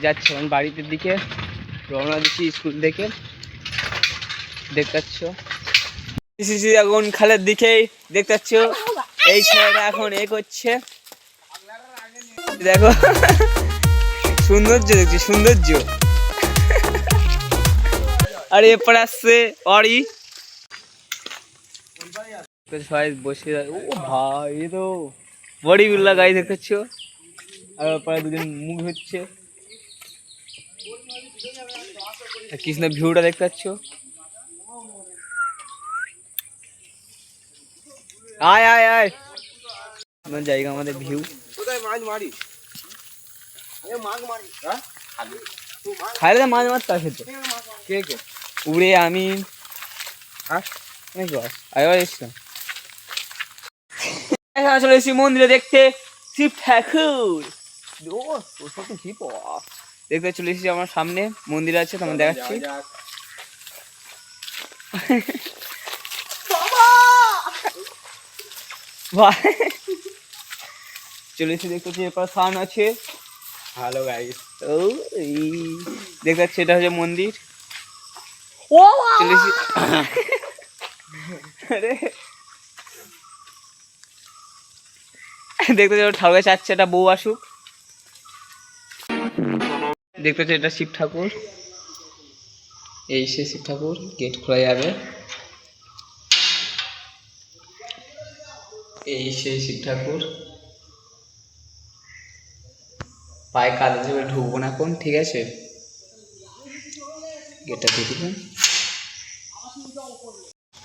যাচ্ছে এখন বাড়িতে দিকে রওনা দিচ্ছি স্কুল থেকে, দেখতে পাচ্ছ এখন খালের দিকেই দেখতে পাচ্ছ এই ছেলেটা এখন করছে, দেখো সৌন্দর্য দেখছি সৌন্দর্য। আর এরপর আসছে অরি, সবাই বসে ও ভাই এ তো বডি বিল্ডার গাড়ি দেখতে পাচ্ছ। আর পরে দুজন মুখ হচ্ছে, কৃষ্ণ ভিউটা দেখতে পাচ্ছ। আয় আয় আয় আমার জায়গা, আমাদের ভিউ। খাইলে মাছ মারতে আসে তো কে কে উড়ে আমি এসছিলাম। চলে এসেছি মন্দিরে দেখতে শিব ঠাকুর, দেখতে চলে এসেছি আমার সামনে মন্দির আছে, তোমার দেখাচ্ছি। চলে এসে দেখতে পাচ্ছি এরপর সাউন্ড আছে। হ্যালো গাইস, ও দেখতে পাচ্ছি এটা হচ্ছে মন্দির। চলে এসেছি দেখতে ঠাকুর চাচ্ছে এটা বউ আসুক। দেখতে পাচ্ছি এটা শিব ঠাকুর, এই সে শিব ঠাকুর, গেট খোলা যাবে। এই সেই শিব ঠাকুর, পায়ে কাদা যাবে, ঢুকবো না কোন, ঠিক আছে গেটটা দিয়ে দিবেন।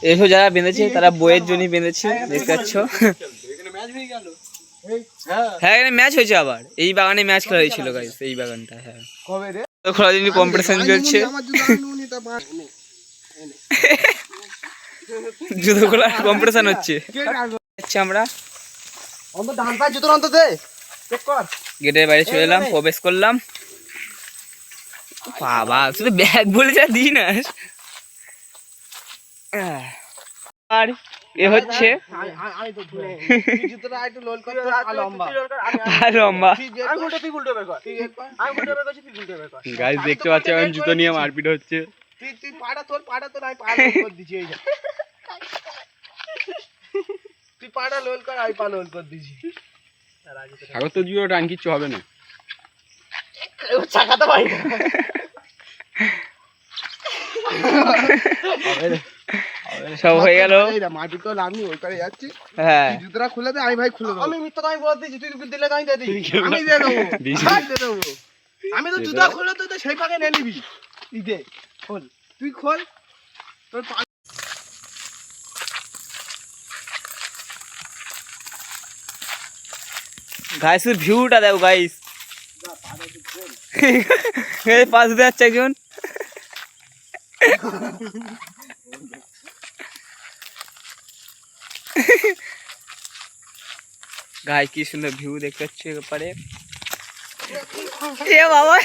এসব যারা বেঁধেছে তারা বইয়ের জন্যই বেঁধেছে, দেখতে পাচ্ছ। হ্যাঁ এখানে ম্যাচ হয়েছে, আবার এই বাগানে ম্যাচ খেলা হয়েছিল গাইস, এই বাগানটা। হ্যাঁ খোলার জন্য কম্পিটিশন চলছে, জুতো খোলার কম্পিটিশন হচ্ছে। আমরা গেটের বাইরে চলে এলাম, প্রবেশ করলাম। বাবা শুধু ব্যাগ বলে যা দিই না। আর এ হচ্ছে গাইস দেখতে পাচ্ছেন জুতো নিয়ে মারপিট হচ্ছে। তুই পাড়া লোল কর, আমি পা লোল কর দিছি। আগত তো জুতো টান কিচ্ছু হবে না, চাকাতে পারি না। সব হয়ে গেল, মাটি তো লাভ নেই, ওই পারে যাচ্ছি। হ্যাঁ জুতোটা খুলে দে, আমি ভাই খুলে দেবো। আমি মিথ্যা আমি বলে দিয়েছি, তুই দিলে আমি দিয়ে দিই, আমি দিয়ে দেবো, দিয়ে দেবো। আমি তো জুতা খুলে তুই তো সেই পাকে নিয়ে নিবি। ইদে খোল, তুই খোল তোর। গাইসের ভিউটা দেখো গাইস, পাশ দিয়ে যাচ্ছে একজন। গাইস কি সুন্দর ভিউ দেখতে পাচ্ছি এবারে। এ বাবা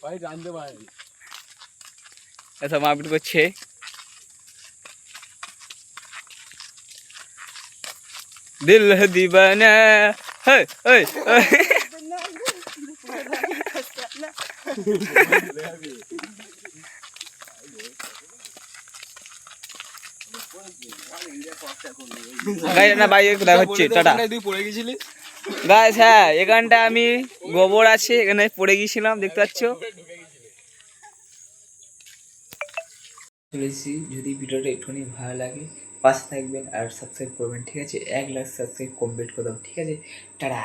ভাই জানতে পারি এসব মারপিট করছে। দিল দিবানা হে ওই না ভাই কোথায় হচ্ছে টাটা। গাইস হ্যাঁ এখানটা আমি গোবর আছে, এখানে পড়ে গিয়েছিলাম, দেখতে পাচ্ছ। চলেছি, যদি ভিডিওটা একটুখানি ভালো লাগে পাশে থাকবেন আর সাবস্ক্রাইব করবেন, ঠিক আছে। 1 লাখ সাবস্ক্রাইব কমপ্লিট করে দাও, ঠিক আছে। টাটা।